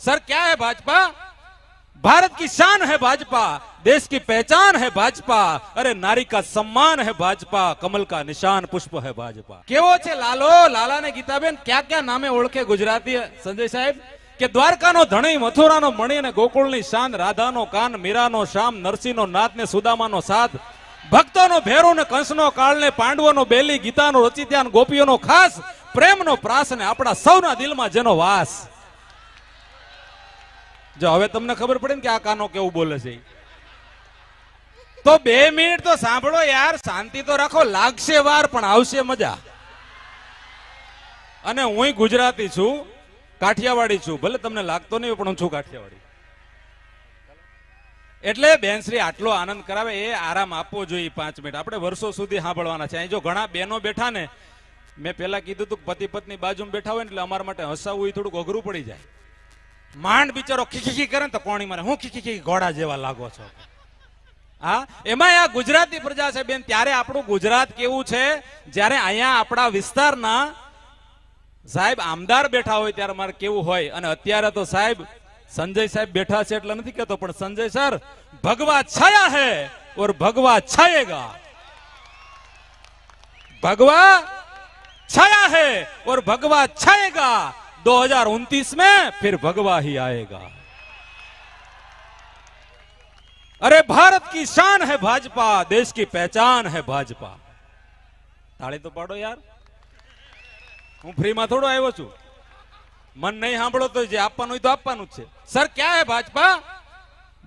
Sir क्या है भाजपा? भारत की शान है भाजपा, देश की पहचान है भाजपा, अरे नारी का सम्मान है भाजपा, कमल का निशान पुष्प है भाजपा। केवो छे लालो, लाला ने गीताबेन क्या क्या नामे ओळखे गुजराती संजय साहेब के द्वारका नो धणी, मथुरा नो मणि ने गोकुल नी शान, राधा नो कान, मीरा नो श्याम, नरसिंह नो नाथ ने सुदामा नो साथ, भक्तो नो भेरू ने कंस नो काळ ने पांडवो नो बेली, गीता नो रचित्या ने गोपीओ नो खास, प्रेम नो प्रास ने आपड़ा सौना दिल में जेनो वास। जो हवे तमने खबर पड़े ने कि आ कानो केवुं बोले छे तो 2 मिनिट तो सांभळो यार, शांति तो राखो, लागशे वार पण आवशे मजा। अने हुंय गुजराती छुं, काठियावाड़ी छुं, भले तमने लागतो नहीं पण हुं छुं काठियावाड़ी। એટલે બેનશ્રી આટલો આનંદ કરાવે એ આરામ આપવો જોઈએ 5 મિનિટ। આપણે વર્ષો સુધી સાંભળવાના છે। અહીં જો ઘણા બહેનો બેઠા ને, મેં પહેલા કીધું હતું પતિ પત્ની બાજુમાં બેઠા હોય ને એટલે અમારા માટે હસાવવું એ થોડુંક અઘરું પડી જાય। માંડ બિચારો ખીખી કરે ને તો કોણી મારે, હું ખીખી ઘોડા જેવા લાગો છો। હા, એમાં આ ગુજરાતી પ્રજા છે બેન, ત્યારે આપણું ગુજરાત કેવું છે, જ્યારે અહીંયા આપણા વિસ્તારના સાહેબ આમદાર બેઠા હોય ત્યારે મારે કેવું હોય। અને અત્યારે તો સાહેબ संजय साहब बैठा है એટલે નથી કહેતો, પણ संजय सर भगवा छाया है और भगवा छाएगा, भगवा छाया है और भगवा छाएगा, 2029 में फिर भगवा ही आएगा। अरे भारत की शान है भाजपा, देश की पहचान है भाजपा। ताली तो पाडो यार, हूँ फ्री में थोड़ो आव्यो छुं, मन नहीं सांभळो तो जे आपवानुं तो आपवानुं ज छे। सर क्या है भाजपा?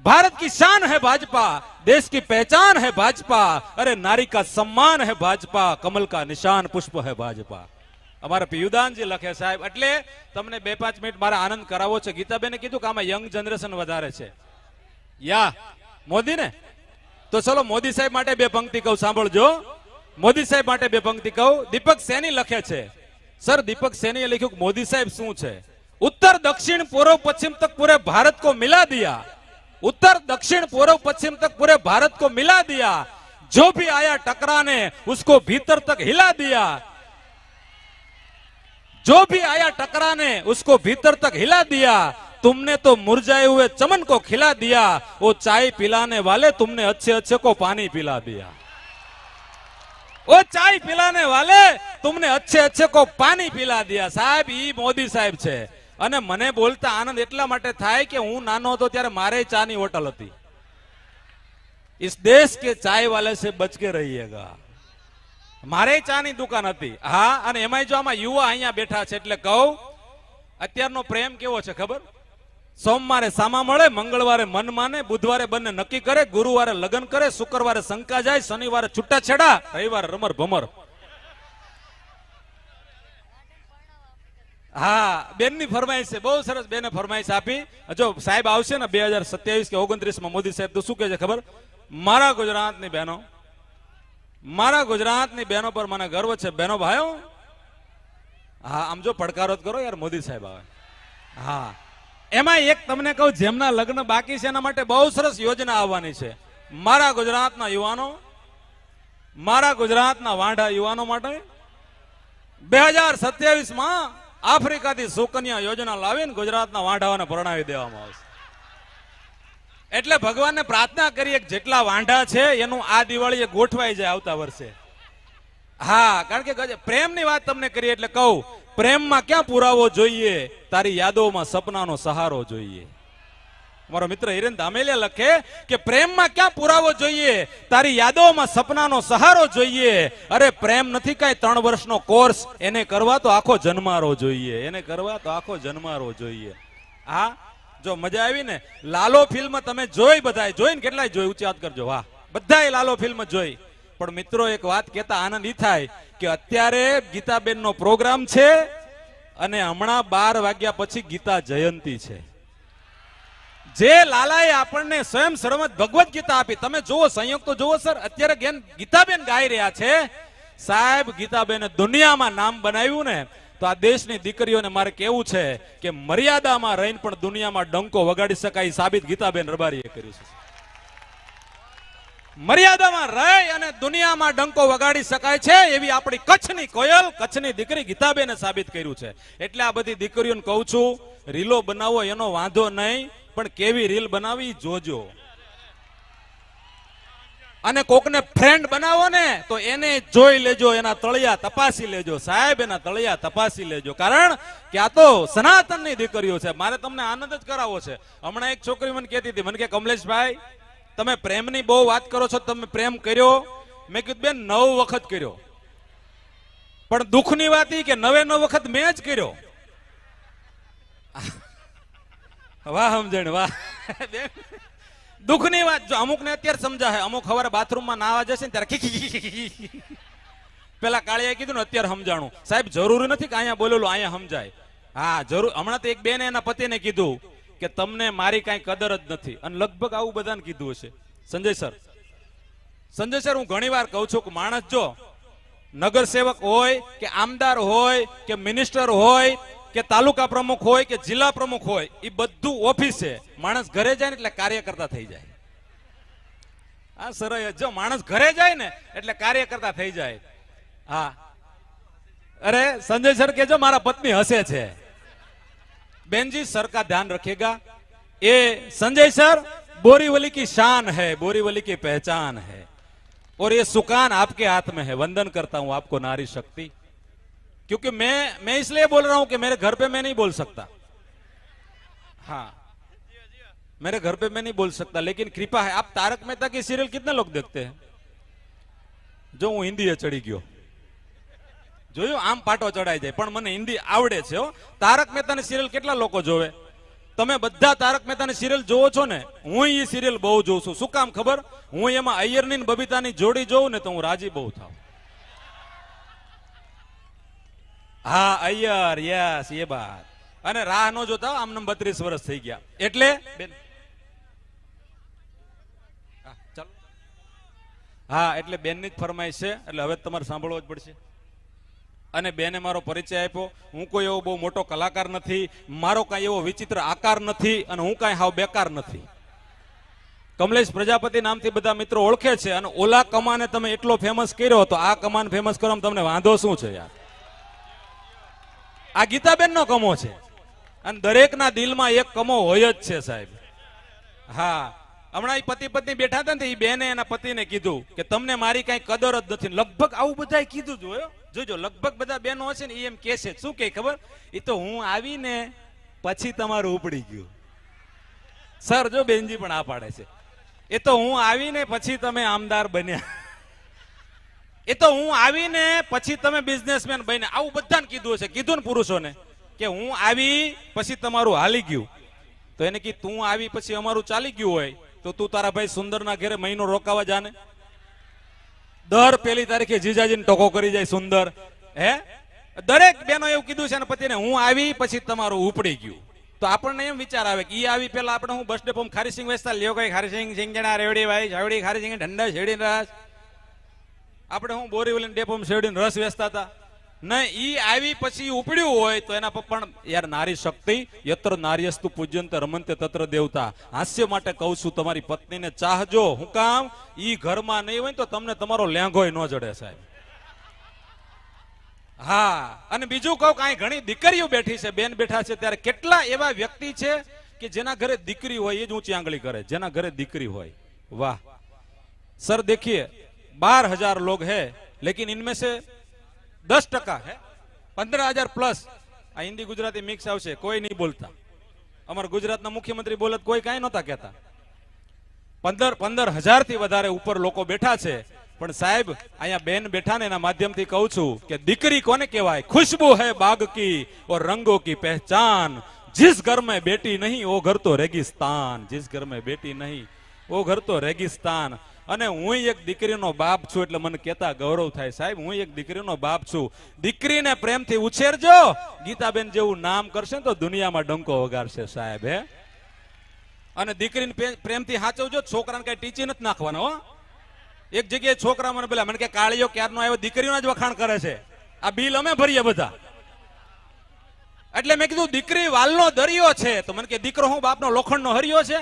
भारत की शान है भाजपा, देश की पहचान है भाजपा, अरे नारी का सम्मान है भाजपा, कमल का निशान पुष्प है भाजपा। अमारा पियुदानजी लखे साहेब, એટલે તમને 2-5 મિનિટ મારા આનંદ કરાવો છે। ગીતાબેને કીધું કે આમાં યંગ જનરેશન વધારે છે, યા મોદી ને, તો ચલો મોદી સાહેબ માટે 2 પંક્તિ કહું, સાંભળજો। મોદી સાહેબ માટે 2 પંક્તિ કહું। દીપક સૈની લખે છે, सर दीपक सैनी लिखा मोदी साहब शू है, उत्तर दक्षिण पूर्व पश्चिम तक पूरे भारत को मिला दिया, उत्तर दक्षिण पूर्व पश्चिम तक पूरे भारत को मिला दिया, जो भी आया टकराने उसको भीतर तक हिला दिया, जो भी आया टकराने उसको भीतर तक हिला दिया, तुमने तो मुरझाए हुए चमन को खिला दिया, वो चाय पिलाने वाले तुमने अच्छे अच्छे को पानी पिला दिया, वो चाय पिलाने वाले तुमने अच्छे अच्छे को पानी पिला दिया। साहब ई मोदी साहेब छे। अने मने बोलता आनंद એટલા માટે થાય કે હું નાનો હતો ત્યારે મારે ચાની હોટલ હતી। इस देश के चाय वाले से बच के रहिएगा। મારે ચાની દુકાન હતી। હા, અને એમાંય જો આમાં યુવા અહીંયા બેઠા છે એટલે કહું, અત્યારનો પ્રેમ કેવો છે ખબર? સોમવારે સામા મળે, મંગળવારે મન માને, બુધવારે બંને નક્કી કરે, ગુરુવારે લગ્ન કરે, શુક્રવારે શંકા જાય, શનિવારે છૂટા છેડા, રવિવારે રમર ભમર। હા, બેનની ફરમાઈશ છે, બહુ સરસ બેને ફરમાઈશ આપી। જો સાહેબ આવશે ને 2027 કે 29 માં મોદી સાહેબ તો શું કહે છે ખબર? મારા ગુજરાતની બહેનો, મારા ગુજરાતની બહેનો પર મને ગર્વ છે। બહેનો ભાઈઓ, હા આમ જો પડકારો કરો યાર, મોદી સાહેબ આવે। હા, એમાં એક તમને કહું, જેમના લગ્ન બાકી છે એના માટે બહુ સરસ યોજના આવવાની છે। મારા ગુજરાતના યુવાનો, મારા ગુજરાતના વાંઢા યુવાનો માટે 2027 માં આફ્રિકાથી સુકન્યા યોજના લાવીને ગુજરાતના વાંઢાઓને પરણાવી દેવામાં આવશે। એટલે ભગવાનને પ્રાર્થના કરીએ કે જેટલા વાંઢા છે એનું આ દિવાળીએ ગોઠવાઈ જાય આવતા વર્ષે। હા, કારણ કે પ્રેમની વાત તમને કરી એટલે કહું, પ્રેમમાં ક્યાં પુરાવો જોઈએ, તારી યાદોમાં સપનાનો સહારો જોઈએ। મારો મિત્ર હિરેન ધામેલિયા લખે કે પ્રેમમાં ક્યાં પુરાવો જોઈએ, તારી યાદોમાં સપનાનો સહારો જોઈએ, અરે પ્રેમ નથી કાંઈ 3 વર્ષનો કોર્સ, એને કરવા તો આખો જન્મારો જોઈએ, એને કરવા તો આખો જન્મારો જોઈએ। હા, જો મજા આવી ને, લાલો ફિલ્મ તમે જોઈ, બધાય જોઈને કેટલાય જોઈ, ઊંચી વાત કરજો, વાહ, બધાય લાલો ફિલ્મ જોઈ। પણ મિત્રો એક વાત કહેતા આનંદ ઈ થાય કે અત્યારે ગીતાબેન નો પ્રોગ્રામ છે અને હમણાં 12 વાગ્યા પછી ગીતા જયંતી છે। જે લાલાએ આપણને સ્વયં સરમત ભગવદ ગીતા આપી, તમે જુઓ સંયોગ તો જુઓ સર, અત્યારે ગીતાબેન ગાઈ રહ્યા છે। સાહેબ ગીતાબેને દુનિયામાં નામ બનાવ્યું ને, તો આ દેશની દીકરીઓને મારે કેવું છે કે મર્યાદામાં રહીને પણ દુનિયામાં ડંકો વગાડી શકાય, સાબિત ગીતાબેન રબારીએ કર્યું છે। મર્યાદામાં રહી અને દુનિયામાં ડંકો વગાડી શકાય છે એવી આપણી કચ્છની કોયલ, કચ્છની દીકરી ગીતાબેને સાબિત કર્યું છે. એટલે આ બધી દીકરીઓને કહું છું, રીલો બનાવો એનો વાંધો નહીં, પણ કેવી રીલ બનાવી જોજો. અને કોકને ફ્રેન્ડ બનાવો ને તો એને જોઈ લેજો, એના તળિયા તપાસી લેજો સાહેબ, એના તળિયા તપાસી લેજો. કારણ કે આ તો સનાતનની દીકરીઓ છે. મારે તમને આનંદ જ કરાવવો છે. હમણાં એક છોકરી મને કહેતી હતી, મને કે કમલેશભાઈ તમે પ્રેમની બહુ વાત કરો છો, તમે પ્રેમ કર્યો? મેં કીધું બેન 9 વખત કર્યો, પણ દુઃખની વાત એ કે 9 વખત મેં જ કર્યો. વાહ સમજણ વાહ. દુઃખની વાત જો અમુક ને અત્યારે સમજાય, અમુક સવારે બાથરૂમમાં નાવા જશે ને ત્યારે ખીખી પેલા કાળિયાએ કીધું ને અત્યારે સમજાણું. સાહેબ જરૂરી નથી કે અહીંયા બોલેલું અહીંયા સમજાય. હા જરૂર. હમણાં તો એક બેને એના પતિને કીધું કે તમને મારી કાંઈ કદર જ નથી, અને લગભગ આવું બધાને કીધું હશે. સંજય સર હું ઘણી વાર કહું છું કે માણસ જો નગર સેવક હોય કે આમદાર હોય કે મિનિસ્ટર હોય કે તાલુકા પ્રમુખ હોય કે જિલ્લા પ્રમુખ હોય, એ બધું ઓફિસ છે. માણસ ઘરે જાય ને એટલે કાર્યકર્તા થઈ જાય. હા સરસ. જો માણસ ઘરે જાય ને એટલે કાર્યકર્તા થઈ જાય. હા અરે संजय सर के जो मारा पत्नी हंसे छे. बहन जी सर का ध्यान रखिएगा. ये संजय सर बोरीवली की शान है, बोरीवली की पहचान है, और ये सुकान आपके हाथ में है. वंदन करता हूं आपको नारी शक्ति. क्योंकि मैं इसलिए बोल रहा हूं कि मेरे घर पे मैं नहीं बोल सकता. हाँ मेरे घर पे मैं नहीं बोल सकता, लेकिन कृपा है. आप तारक मेहता की सीरियल कितने लोग देखते हैं? जो हूं हिंदी चढ़ी गयो જોયું, આમ પાટો ચડાઈ જાય, પણ મને હિન્દી આવડે છે. તારક મહેતાની સિરિયલ કેટલા લોકો જોવે? તમે બધા તારક મહેતાની સિરિયલ જોવો છો ને? હું એ સિરિયલ બહુ જોઉં છું. શું કામ ખબર? હું એમાં અય્યરની ને બબીતાની જોડી જોઉં ને તો હું રાજી બહુ થાઉં. હા અય્યર, યસ એ બાત. અને રાહ નો જોતા, આમને 32 વર્ષ થઈ ગયા. એટલે બેન ચાલો. હા એટલે બેનની જ ફરમાઈશ છે, એટલે હવે તમારે સાંભળવો જ પડશે. અને બેને મારો પરિચય આપ્યો. હું કોઈ એવો બહુ મોટો કલાકાર નથી, મારો કાંઈ એવો વિચિત્ર આકાર નથી, અને હું કાંઈ હાવ બેકાર નથી. કમલેશ પ્રજાપતિ નામથી બધા મિત્રો ઓળખે છે. અને ઓલા કમાને તમે એટલો ફેમસ કર્યો, તો આ કમાન ફેમસ કરવામાં તમને વાંધો શું છે યાર? આ ગીતાબેન નો કમો છે, અને દરેકના દિલમાં એક કમો હોય જ છે સાહેબ. હા હમણાં એ પતિ પત્ની બેઠા હતા ને, એ બેને એના પતિને કીધું કે તમને મારી કઈ કદર જ નથી. લગભગ આવું બધા કીધું જોયો, જોજો લગભગ બધા બહેનો હશે ને એમ કે છે. શું કે ખબર? એ તો હું આવીને પછી તમારું ઉપડી ગયું. સર જો બેનજી પણ આ પાડે છે, એ તો હું આવીને પછી તમે આમદાર બન્યા, એ તો હું આવીને પછી તમે બિઝનેસમેન બન્યા. આવું બધાને કીધું હશે. કીધું ને પુરુષોને કે હું આવી પછી તમારું હાલી ગયું. તો એને કી તું આવી પછી અમારું ચાલી ગયું હોય તો તું તારા ભાઈ સુંદરના ઘરે મહિનો રોકાવા જાને. દર 1 તારીખે જીજાજીને ટોકો કરી જાય સુંદર. હે દરેક બેનો એવું કીધું છે. અને પતિને હું આવી પછી તમારું ઉપડી ગયું. તો આપણને એમ વિચાર આવે કે ઈ આવી પેલા આપણે હું બસ ડેપો ખારીસિંગ વેચતા, લ્યો કઈ ખારીસિંગ સિંગજણા રેવડી ભાઈ જાવડી ખારીસિંગ ઠંડા શેરડી રસ. આપણે હું બોરીવલી ડેપો શેરડીનો રસ વેચતા હતા. નહીં, ઈ આવી પછી ઉપડ્યું હોય તો એના પર પણ યાર નારી શક્તિ. યત્ર નાર્યસ્તુ પૂજ્યંત રમંતે તત્ર દેવતા. હાસ્ય માટે કહું છું, તમારી પત્નીને ચાહજો. હું કામ? ઈ ઘરમાં નહીં હોય તો તમને તમારો લેંઘોય ન જડે સાહેબ. હા અને બીજું કહું, કાંઈ ઘણી દીકરીઓ બેઠી છે, બેન બેઠા છે, ત્યારે કેટલા એવા વ્યક્તિ છે કે જેના ઘરે દીકરી હોય એ જ ઊંચી આંગળી કરે. જેના ઘરે દીકરી હોય, વાહ सर देखिए 12,000 लोग हैं, लेकिन इनमें से 10% है 15,000 प्लस. आ हिंदी गुजराती मिक्स आवशे, कोई नहीं बोलता. अमर गुजरातना मुख्यमंत्री बोलत कोई काई नहोता कहता. 15,000 થી વધારે ઉપર લોકો બેઠા છે. પણ સાહેબ અહીંયા બેન બેઠા ને એના માધ્યમથી કહું છું કે દીકરી કોને કહેવાય? खुशबू है बाग की और रंगों की पहचान. जिस घर में बेटी नहीं वो घर तो रेगिस्तान. जिस घर में बेटी नहीं वो घर तो रेगिस्तान. અને હું એક દીકરીનો બાપ છું એટલે મને કહેતા ગૌરવ થાય સાહેબ. હું એક દીકરીનો બાપ છું. દીકરીને પ્રેમથી ઉછેરજો. ગીતાબેન જેવું નામ કરશે તો દુનિયામાં ડંકો વગાડશે સાહેબ. હે અને દીકરીને પ્રેમથી સાચવજો. છોકરાને કઈ ટીચી નથી નાખવાનો હો. એક જગ્યાએ છોકરા મને પેલા મને કે કાળિયો ક્યારનો આવ્યો, દીકરીઓના જ વખાણ કરે છે. આ બિલ અમે ભરીએ બધા. એટલે મેં કીધું દીકરી વાલનો દરિયો છે. તો મને કે દીકરો હું બાપનો લોખંડનો હરિયો છે?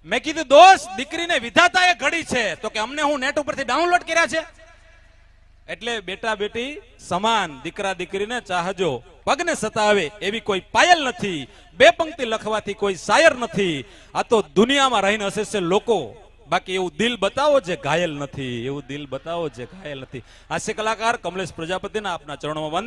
મેં કીધું દોસ્ત દીકરીને વિધાતાએ ઘડી છે, તો કે અમને હું નેટ ઉપરથી ડાઉનલોડ કર્યા છે. એટલે બેટા બેટી સમાન દીકરા દીકરીને ચાહજો. પગને સતાવે એવી કોઈ પાયલ નથી, બે પંક્તિ લખવાથી કોઈ શાયર નથી. આ તો દુનિયામાં રહીને હશે છે લોકો, બાકી એવું દિલ બતાવો જે ઘાયલ નથી, એવું દિલ બતાવો જે ઘાયલ નથી. હાસ્ય કલાકાર કમલેશ પ્રજાપતિના આપના ચરણોમાં વંદન.